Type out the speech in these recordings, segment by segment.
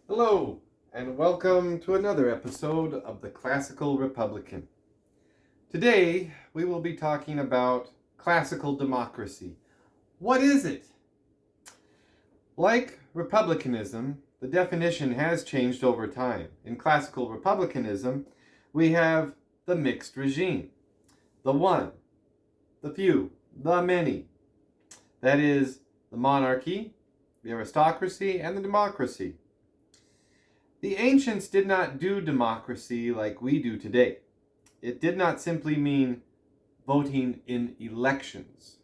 Hello, and welcome to another episode of the Classical Republican. Today, we will be talking about classical democracy. What is it? Like republicanism, the definition has changed over time. In classical republicanism, we have the mixed regime, the one, the few, the many. That is the monarchy, the aristocracy, and the democracy. The ancients did not do democracy like we do today. It did not simply mean voting in elections.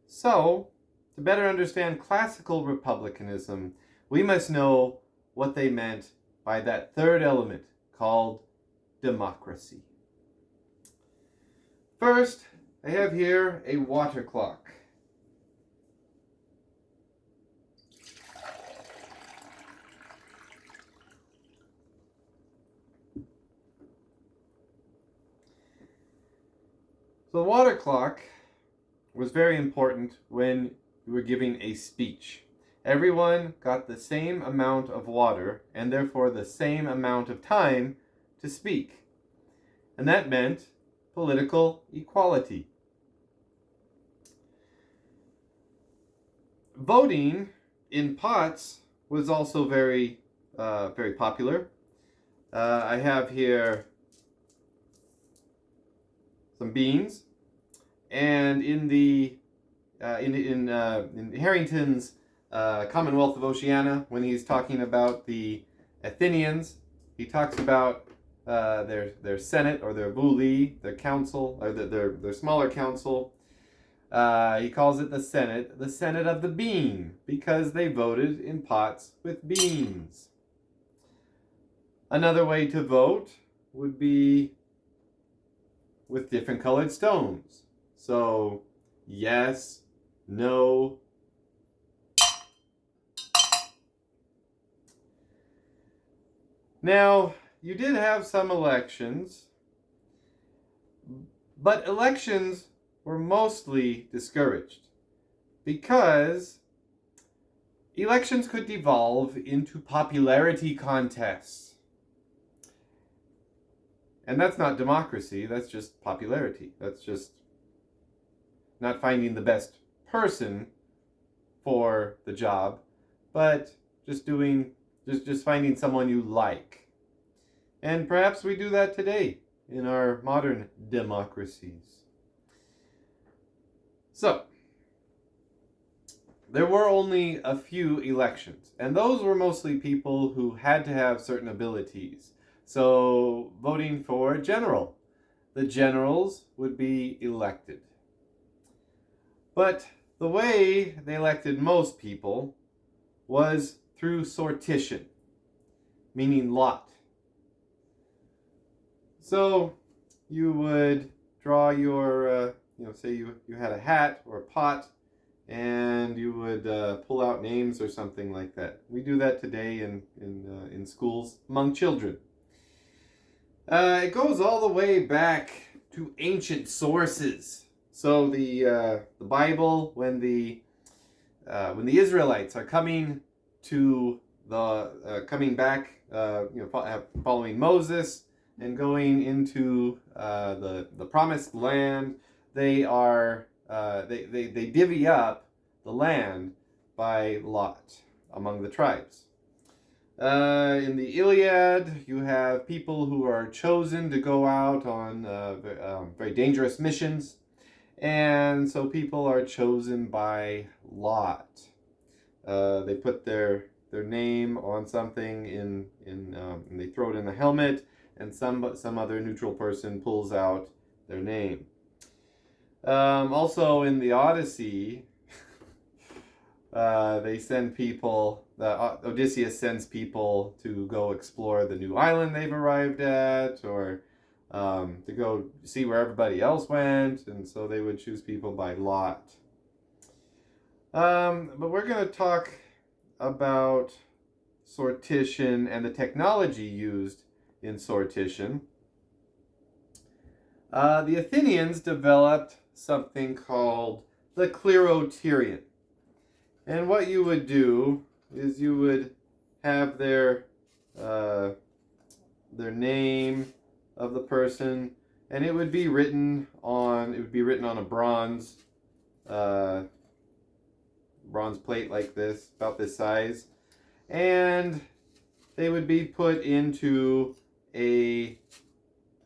So, to better understand classical republicanism, we must know what they meant by that third element called democracy. First, I have here a water clock. So the water clock was very important when you were giving a speech. Everyone got the same amount of water and therefore the same amount of time to speak. And that meant political equality. Voting in pots was also very popular. I have here some beans, and in Harrington's Commonwealth of Oceania, when he's talking about the Athenians, he talks about their senate or their vuli, their council, or their smaller council. He calls it the senate of the bean, because they voted in pots with beans. Another way to vote would be with different colored stones. So, yes, no. Now, you did have some elections, but elections were mostly discouraged because elections could devolve into popularity contests. And that's not democracy, that's just popularity. That's just not finding the best person for the job, but just finding someone you like. And perhaps we do that today in our modern democracies. So, there were only a few elections, and those were mostly people who had to have certain abilities. So, voting for a general. The generals would be elected. But the way they elected most people was through sortition, meaning lot. So, you would draw your, say you had a hat or a pot, and you would pull out names or something like that. We do that today in schools among children. It goes all the way back to ancient sources. So the Bible, when the Israelites are coming back, following Moses and going into the promised land, they divvy up the land by lot among the tribes. In the Iliad, you have people who are chosen to go out on very dangerous missions, and so people are chosen by lot. They put their name on something and they throw it in the helmet, and some other neutral person pulls out their name. Also in the Odyssey, they send people. Odysseus sends people to go explore the new island they've arrived at, or to go see where everybody else went, and so they would choose people by lot. But we're going to talk about sortition and the technology used in sortition. The Athenians developed something called the Rotarian. And what you would do is you would have their name of the person, and it would be written on a bronze plate like this, about this size, and they would be put into a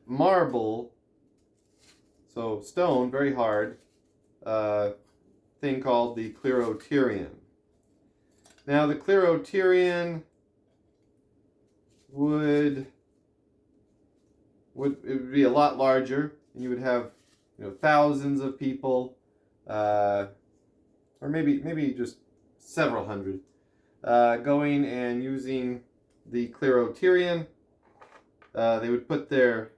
marble, so stone, very hard, thing called the Rotarian. Now the Rotarian would it would be a lot larger, and you would have thousands of people, or maybe just several hundred, going and using the Rotarian. They would put their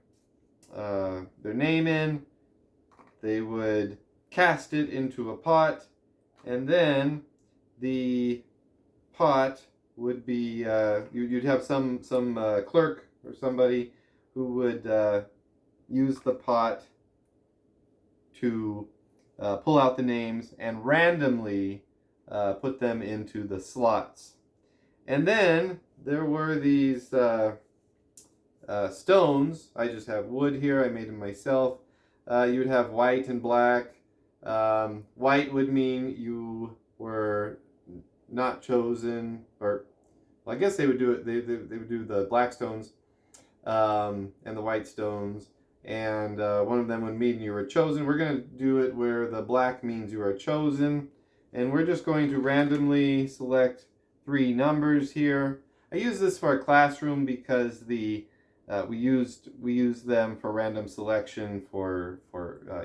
name in. They would cast it into a pot, and then the pot would be you'd have some clerk or somebody who would use the pot to pull out the names and randomly put them into the slots. And then there were these stones. I just have wood here. I made them myself. You would have white and black. White would mean you were not chosen, or well, I guess they would do it. They would do the black stones and the white stones, and one of them would mean you were chosen. We're going to do it where the black means you are chosen, and we're just going to randomly select 3 numbers here. I use this for a classroom because we use them for random selection for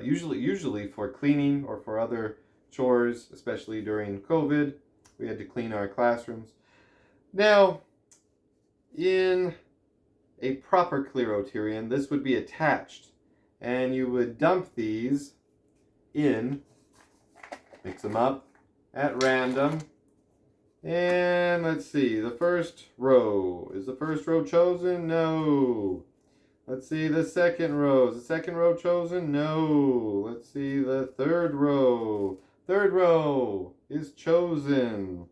usually for cleaning or for other chores, especially during COVID. We had to clean our classrooms. Now, in a proper Rotarian, this would be attached, and you would dump these in, mix them up at random, and let's see, the first row. Is the first row chosen? No. Let's see, the second row. Is the second row chosen? No. Let's see, the third row. Third row is chosen.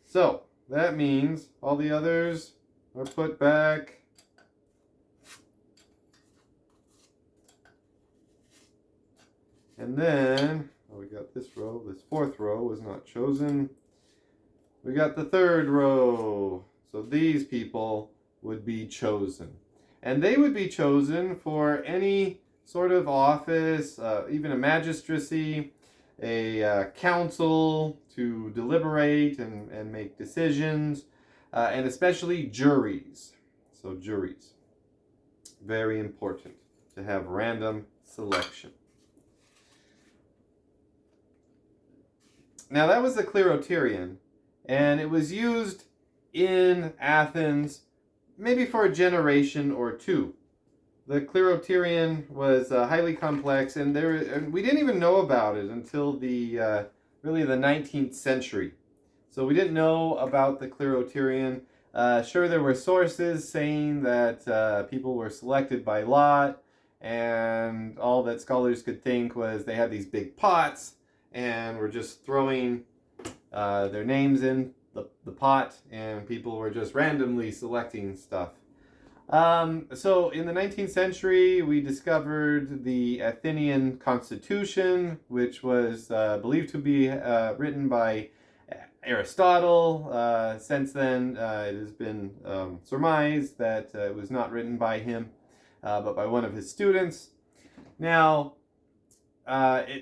So, that means all the others are put back. And then, we got this row. This fourth row was not chosen. We got the third row. So these people would be chosen. And they would be chosen for any sort of office, even a magistracy, a council to deliberate and make decisions, and especially juries. So juries. Very important to have random selection. Now that was the Rotarian, and it was used in Athens maybe for a generation or two. The Rotarian was highly complex, and we didn't even know about it until really the 19th century. So we didn't know about the Rotarian. Sure, there were sources saying that people were selected by lot, and all that scholars could think was they had these big pots and were just throwing their names in the pot, and people were just randomly selecting stuff. So in the 19th century, we discovered the Athenian Constitution, which was believed to be written by Aristotle. Since then, it has been surmised that it was not written by him, but by one of his students. Now,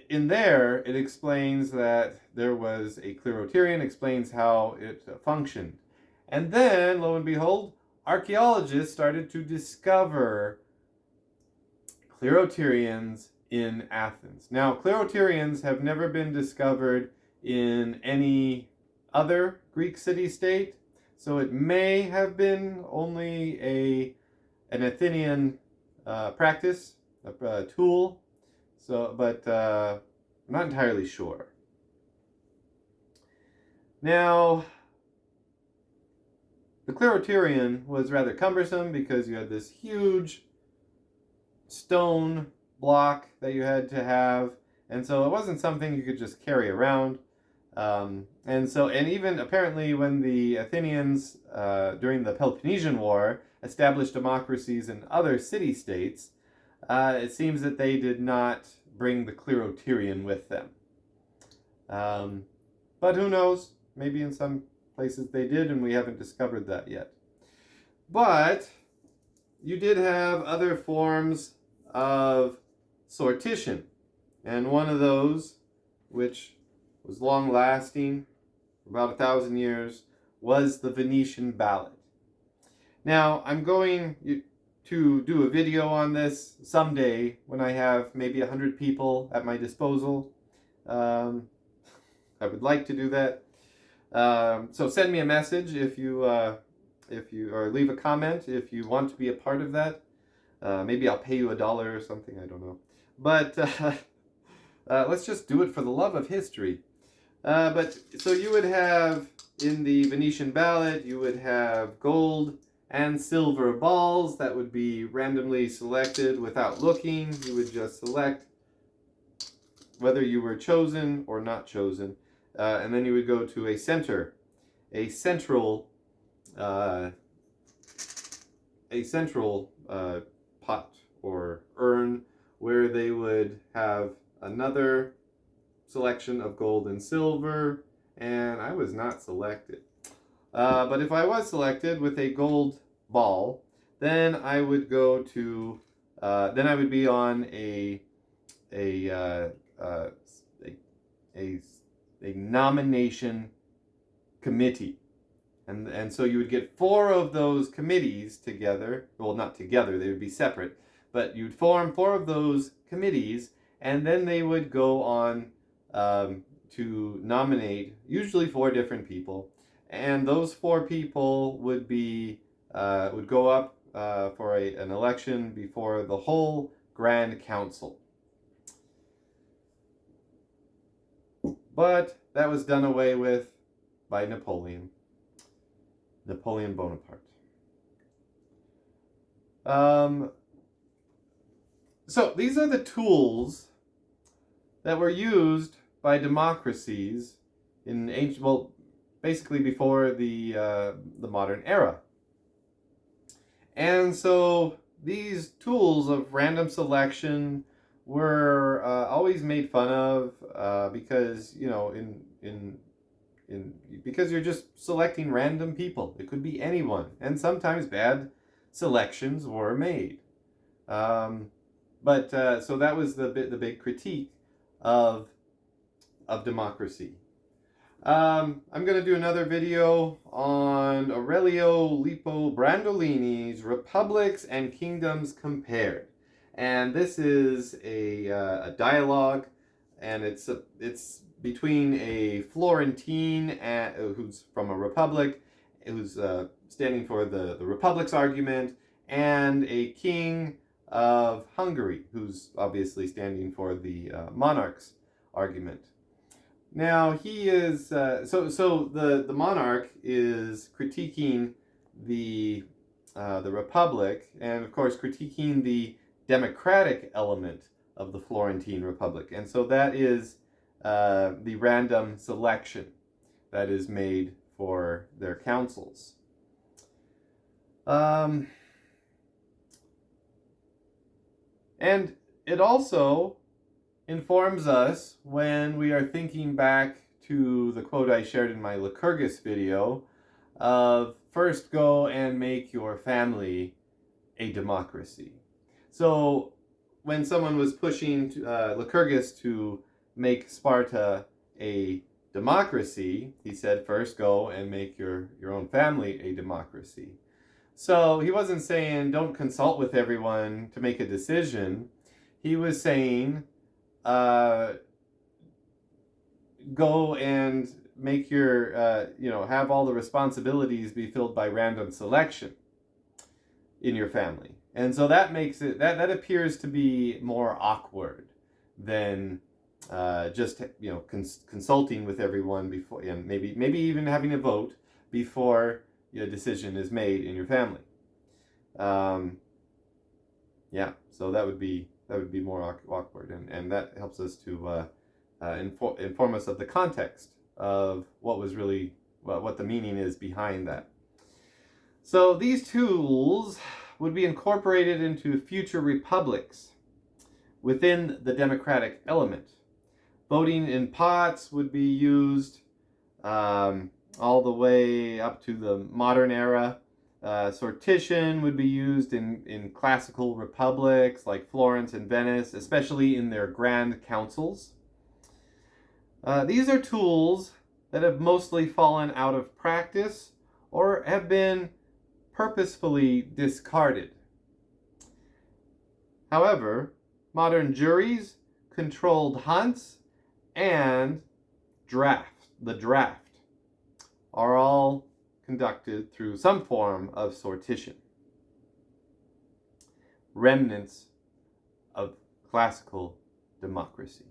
in there, it explains that there was a Rotarian, explains how it functioned. And then, lo and behold, archaeologists started to discover Rotarians in Athens. Now, Rotarians have never been discovered in any other Greek city-state, so it may have been only an Athenian practice, a tool. So, but I'm not entirely sure. Now, the Rotarian was rather cumbersome because you had this huge stone block that you had to have, and so it wasn't something you could just carry around. And even apparently when the Athenians, during the Peloponnesian War, established democracies in other city-states, it seems that they did not bring the Rotarian with them. But who knows? Maybe in some places they did, and we haven't discovered that yet. But you did have other forms of sortition, and one of those, which was long-lasting, about 1,000 years, was the Venetian Ballot. Now, I'm going to do a video on this someday when I have maybe 100 people at my disposal. I would like to do that. So send me a message if you or leave a comment if you want to be a part of that. Maybe I'll pay you $1 or something. I don't know. But let's just do it for the love of history. But so you would have in the Venetian ballot, you would have gold and silver balls that would be randomly selected without looking. You would just select whether you were chosen or not chosen. And then you would go to a central pot or urn where they would have another selection of gold and silver, and I was not selected. But if I was selected with a gold ball, then I would go to, then I would be on a nomination committee. And so you would get 4 of those committees together. Well, not together, they would be separate. But you'd form 4 of those committees, and then they would go on to nominate usually 4 different people. And those 4 people would go up for an election before the whole Grand Council. But that was done away with by Napoleon Bonaparte. So these are the tools that were used by democracies in ancient, well, basically before the modern era. And so these tools of random selection were always made fun of because, you know, because you're just selecting random people. It could be anyone, and sometimes bad selections were made. So that was the big critique of democracy. I'm going to do another video on Aurelio Lippo Brandolini's Republics and Kingdoms Compared. And this is a dialogue, and it's between a Florentine who's from a republic, who's standing for the republic's argument, and a king of Hungary, who's obviously standing for the monarch's argument. Now he is the monarch is critiquing the republic, and of course critiquing the democratic element of the Florentine Republic, and so that is the random selection that is made for their councils. And it also informs us when we are thinking back to the quote I shared in my Lycurgus video of first go and make your family a democracy. So when someone was pushing Lycurgus to make Sparta a democracy, he said first go and make your own family a democracy. So he wasn't saying don't consult with everyone to make a decision. He was saying go and make your, have all the responsibilities be filled by random selection in your family. And so that makes it, that appears to be more awkward than just, consulting with everyone before, and maybe even having a vote before your decision is made in your family. So that would be more awkward, and that helps us to inform us of the context of what the meaning is behind that. So these tools would be incorporated into future republics within the democratic element. Voting in pots would be used all the way up to the modern era. Sortition would be used in classical republics like Florence and Venice, especially in their grand councils. These are tools that have mostly fallen out of practice or have been purposefully discarded. However, modern juries, controlled hunts, and the draft are all conducted through some form of sortition. Remnants of classical democracy.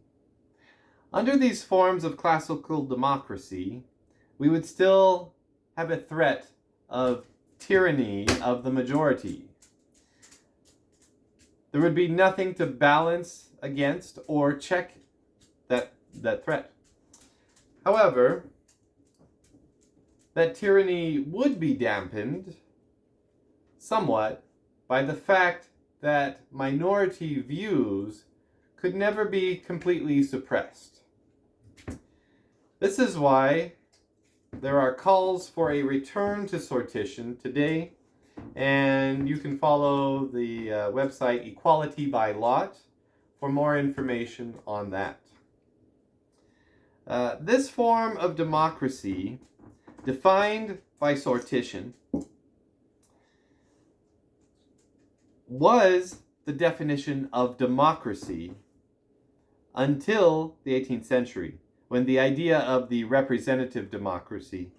Under these forms of classical democracy, we would still have a threat of tyranny of the majority. There would be nothing to balance against or check that threat. However, that tyranny would be dampened somewhat by the fact that minority views could never be completely suppressed. This is why there are calls for a return to sortition today, and you can follow the website Equality by Lot for more information on that. This form of democracy, defined by sortition, was the definition of democracy until the 18th century, when the idea of the representative democracy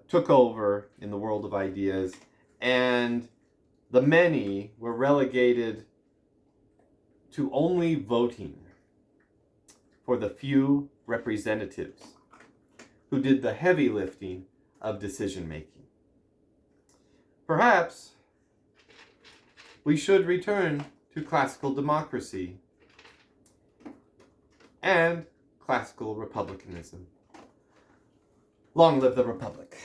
took over in the world of ideas, and the many were relegated to only voting for the few representatives who did the heavy lifting of decision making. Perhaps we should return to classical democracy and classical republicanism. Long live the Republic.